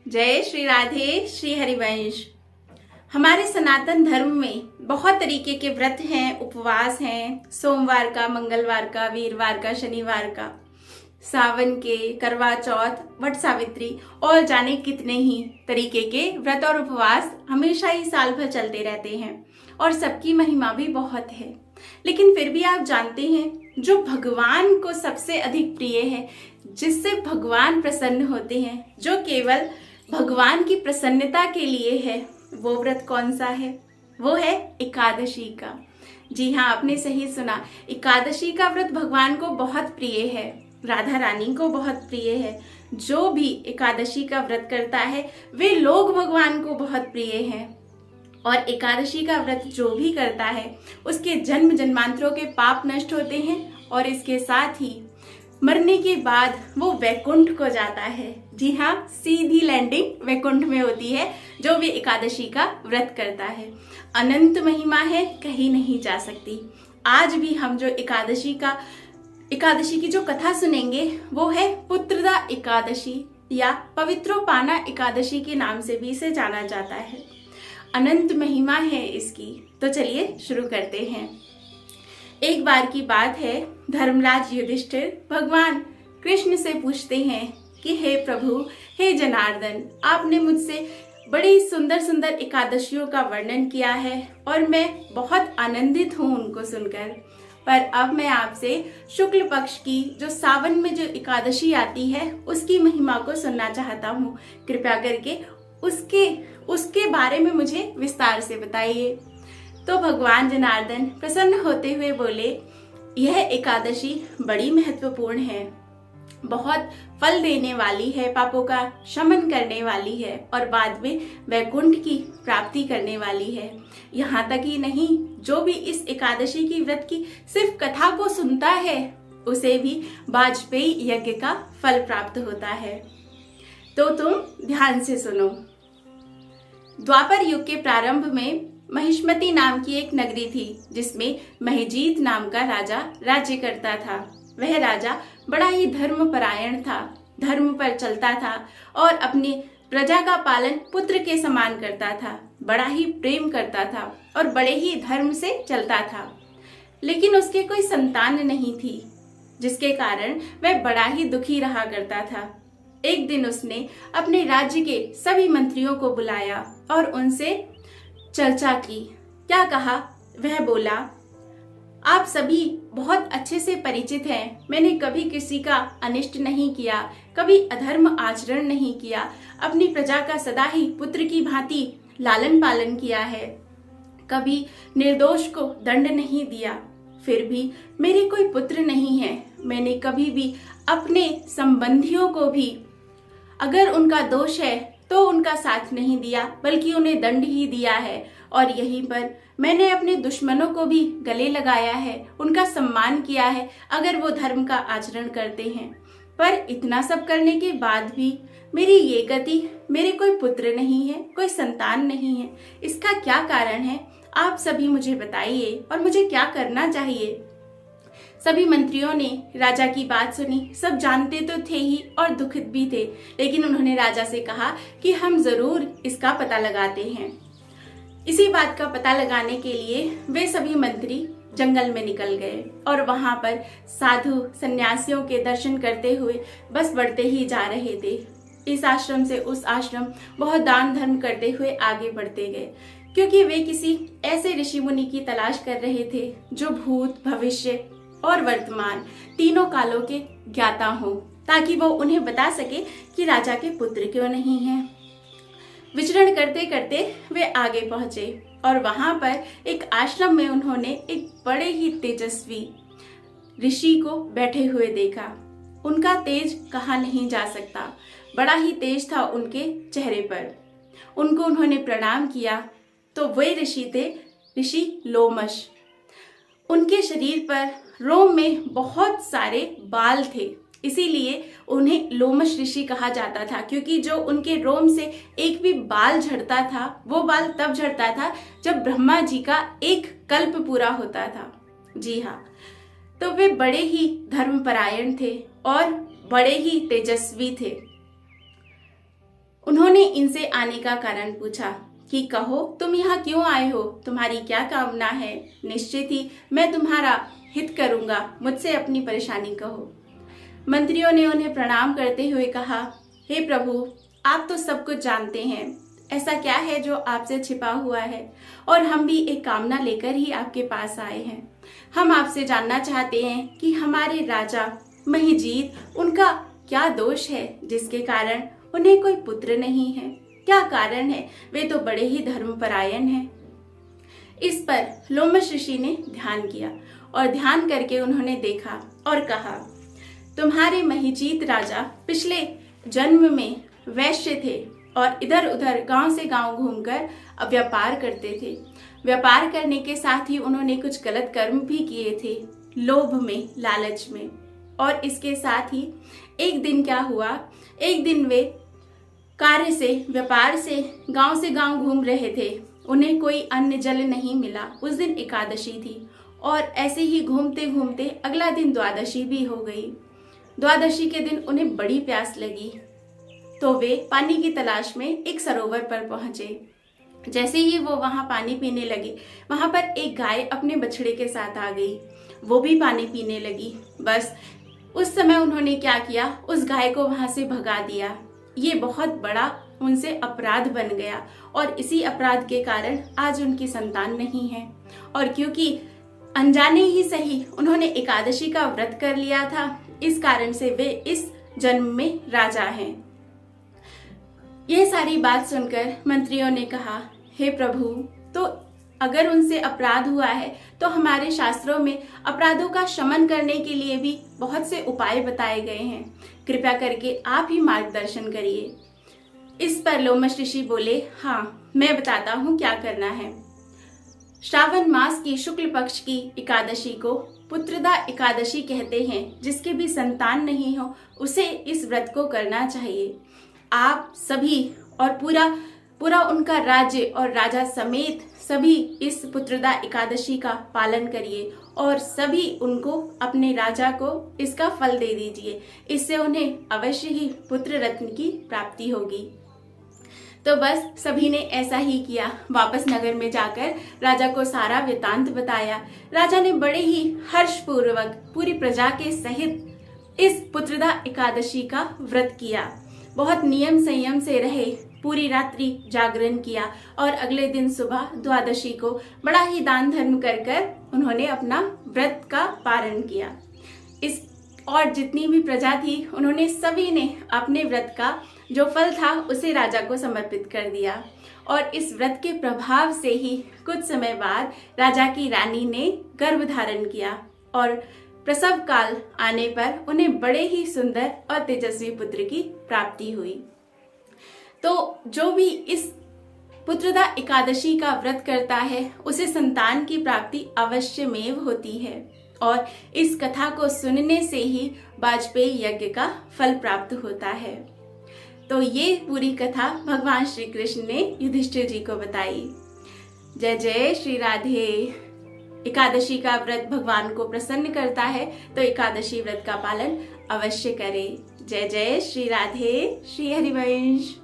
जय श्री राधे श्री हरिवंश। हमारे सनातन धर्म में बहुत तरीके के व्रत हैं, उपवास हैं। सोमवार का, मंगलवार का, वीरवार का, शनिवार का, सावन के, करवा चौथ, वट सावित्री और जाने कितने ही तरीके के व्रत और उपवास हमेशा ही साल भर चलते रहते हैं और सबकी महिमा भी बहुत है। लेकिन फिर भी आप जानते हैं जो भगवान को सबसे अधिक प्रिय है, जिससे भगवान प्रसन्न होते हैं, जो केवल भगवान की प्रसन्नता के लिए है, वो व्रत कौन सा है? वो है एकादशी का। जी हाँ, आपने सही सुना। एकादशी का व्रत भगवान को बहुत प्रिय है, राधा रानी को बहुत प्रिय है। जो भी एकादशी का व्रत करता है वे लोग भगवान को बहुत प्रिय हैं। और एकादशी का व्रत जो भी करता है उसके जन्म जन्मांतरों के पाप नष्ट होते हैं और इसके साथ ही मरने के बाद वो वैकुंठ को जाता है। जी हाँ, सीधी लैंडिंग वैकुंठ में होती है जो भी एकादशी का व्रत करता है। अनंत महिमा है, कहीं नहीं जा सकती। आज भी हम जो एकादशी की जो कथा सुनेंगे वो है पुत्रदा एकादशी या पवित्रोपाना एकादशी के नाम से भी इसे जाना जाता है। अनंत महिमा है इसकी। तो चलिए शुरू करते हैं। एक बार की बात है, धर्मराज युधिष्ठिर भगवान कृष्ण से पूछते हैं कि हे प्रभु, हे जनार्दन, आपने मुझसे बड़ी सुंदर सुंदर एकादशियों का वर्णन किया है और मैं बहुत आनंदित हूँ उनको सुनकर। पर अब मैं आपसे शुक्ल पक्ष की जो सावन में जो एकादशी आती है उसकी महिमा को सुनना चाहता हूँ। कृपया करके उसके बारे में मुझे विस्तार से बताइए। तो भगवान जनार्दन प्रसन्न होते हुए बोले, यह एकादशी बड़ी महत्वपूर्ण है, बहुत फल देने वाली है, पापों का शमन करने वाली है और बाद में वैकुंठ की प्राप्ति करने वाली है। यहाँ तक ही नहीं, जो भी इस एकादशी की व्रत की सिर्फ कथा को सुनता है उसे भी वाजपेयी यज्ञ का फल प्राप्त होता है। तो तुम ध्यान से सुनो। द्वापर युग के प्रारंभ में महिष्मती नाम की एक नगरी थी जिसमें महिजीत नाम का राजा राज्य करता था। वह राजा बड़ा ही धर्मपरायण था, धर्म पर चलता था और अपनी प्रजा का पालन पुत्र के समान करता था। बड़ा ही प्रेम करता था और बड़े ही धर्म से चलता था। लेकिन उसके कोई संतान नहीं थी, जिसके कारण वह बड़ा ही दुखी रहा करता था। एक दिन उसने अपने राज्य के सभी मंत्रियों को बुलाया और उनसे चर्चा की। क्या कहा? वह बोला, आप सभी बहुत अच्छे से परिचित हैं। मैंने कभी किसी का अनिष्ट नहीं किया, कभी अधर्म आचरण नहीं किया, अपनी प्रजा का सदा ही पुत्र की भांति लालन पालन किया है, कभी निर्दोष को दंड नहीं दिया। फिर भी मेरे कोई पुत्र नहीं है। मैंने कभी भी अपने संबंधियों को भी अगर उनका दोष है तो उनका साथ नहीं दिया, बल्कि उन्हें दंड ही दिया है। और यहीं पर मैंने अपने दुश्मनों को भी गले लगाया है, उनका सम्मान किया है अगर वो धर्म का आचरण करते हैं। पर इतना सब करने के बाद भी मेरी ये गति, मेरे कोई पुत्र नहीं है, कोई संतान नहीं है। इसका क्या कारण है? आप सभी मुझे बताइए और मुझे क्या करना चाहिए। सभी मंत्रियों ने राजा की बात सुनी। सब जानते तो थे ही और दुखित भी थे, लेकिन उन्होंने राजा से कहा कि हम जरूर इसका पता लगाते हैं। इसी बात का पता लगाने के लिए वे सभी मंत्री जंगल में निकल गए और वहां पर साधु सन्यासियों के दर्शन करते हुए बस बढ़ते ही जा रहे थे। इस आश्रम से उस आश्रम बहुत दान धर्म करते हुए आगे बढ़ते गए, क्योंकि वे किसी ऐसे ऋषि मुनि की तलाश कर रहे थे जो भूत, भविष्य और वर्तमान तीनों कालों के ज्ञाता हो, ताकि वो उन्हें बता सके कि राजा के पुत्र क्यों नहीं हैं। विचरण करते करते वे आगे पहुंचे और वहां पर एक आश्रम में उन्होंने एक बड़े ही तेजस्वी ऋषि को बैठे हुए देखा। उनका तेज कहा नहीं जा सकता, बड़ा ही तेज था उनके चेहरे पर। उनको उन्होंने प्रणाम किया तो वे ऋषि थे, ऋषि लोमश। उनके शरीर पर रोम में बहुत सारे बाल थे, इसीलिए उन्हें लोमश ऋषि कहा जाता था, क्योंकि जो उनके रोम से एक भी बाल झड़ता था वो बाल तब झड़ता था जब ब्रह्मा जी का एक कल्प पूरा होता था। जी हाँ, तो वे बड़े ही धर्मपरायण थे और बड़े ही तेजस्वी थे। उन्होंने उन्होंने इनसे आने का कारण पूछा कि कहो तुम यहाँ क्यों आए हो, तुम्हारी क्या कामना है? निश्चित ही मैं तुम्हारा हित करूंगा, मुझसे अपनी परेशानी कहो। मंत्रियों ने उन्हें प्रणाम करते हुए कहा, हे प्रभु, आप तो सब कुछ जानते हैं, ऐसा क्या है जो आपसे छिपा हुआ है, और हम भी एक कामना लेकर ही आपके पास आए हैं। हम आपसे जानना चाहते हैं कि हमारे राजा महिजीत, उनका क्या दोष है जिसके कारण उन्हें कोई पुत्र नहीं है? क्या कारण है? वे तो बड़े ही धर्मपरायण हैं। इस पर लोमश ऋषि ने ध्यान किया और ध्यान करके उन्होंने देखा और कहा, तुम्हारे महिजीत राजा पिछले जन्म में वैश्य थे और इधर उधर गांव से गांव घूमकर व्यापार करते थे। व्यापार करने के साथ ही उन्होंने कुछ गलत कर्म भी किए थे, लोभ में, लालच में। और इसके साथ ही एक दिन क्या हुआ, एक दिन वे कार्य से, व्यापार से गांव घूम रहे थे। उन्हें कोई अन्न जल नहीं मिला। उस दिन एकादशी थी और ऐसे ही घूमते घूमते अगला दिन द्वादशी भी हो गई। द्वादशी के दिन उन्हें बड़ी प्यास लगी तो वे पानी की तलाश में एक सरोवर पर पहुंचे। जैसे ही वो वहां पानी पीने लगे, वहां पर एक गाय अपने बछड़े के साथ आ गई। वो भी पानी पीने लगी। बस उस समय उन्होंने क्या किया, उस गाय को वहां से भगा दिया। ये बहुत बड़ा उनसे अपराध बन गया और इसी अपराध के कारण आज उनकी संतान नहीं है। और क्योंकि अनजाने ही सही उन्होंने एकादशी का व्रत कर लिया था, इस कारण से वे इस जन्म में राजा हैं। यह सारी बात सुनकर मंत्रियों ने कहा, हे प्रभु, तो अगर उनसे अपराध हुआ है तो हमारे शास्त्रों में अपराधों का शमन करने के लिए भी बहुत से उपाय बताए गए हैं। कृपया करके आप ही मार्गदर्शन करिए। इस पर लोमश ऋषि बोले, हाँ, मैं बताता हूँ क्या करना है। श्रावण मास की शुक्ल पक्ष की एकादशी को पुत्रदा एकादशी कहते हैं। जिसके भी संतान नहीं हो उसे इस व्रत को करना चाहिए। आप सभी और पूरा उनका राज्य और राजा समेत सभी इस पुत्रदा एकादशी का पालन करिए और सभी उनको, अपने राजा को इसका फल दे दीजिए। इससे उन्हें अवश्य ही पुत्र रत्न की प्राप्ति होगी। तो बस सभी ने ऐसा ही किया। वापस नगर में जाकर राजा को सारा वृतांत बताया। राजा ने बड़े ही हर्षपूर्वक पूरी प्रजा के सहित इस पुत्रदा एकादशी का व्रत किया। बहुत नियम संयम से रहे, पूरी रात्रि जागरण किया और अगले दिन सुबह द्वादशी को बड़ा ही दान धर्म कर उन्होंने अपना व्रत का पारण किया। इस और जितनी भी प्रजा थी उन्होंने सभी ने अपने व्रत का जो फल था उसे राजा को समर्पित कर दिया। और इस व्रत के प्रभाव से ही कुछ समय बाद राजा की रानी ने गर्भ धारण किया और प्रसव काल आने पर उन्हें बड़े ही सुंदर और तेजस्वी पुत्र की प्राप्ति हुई। तो जो भी इस पुत्रदा एकादशी का व्रत करता है उसे संतान की प्राप्ति अवश्यमेव होती है और इस कथा को सुनने से ही वाजपेयी यज्ञ का फल प्राप्त होता है। तो ये पूरी कथा भगवान श्री कृष्ण ने युधिष्ठिर जी को बताई। जय जय श्री राधे। एकादशी का व्रत भगवान को प्रसन्न करता है तो एकादशी व्रत का पालन अवश्य करें। जय जय श्री राधे। श्री हरिवंश।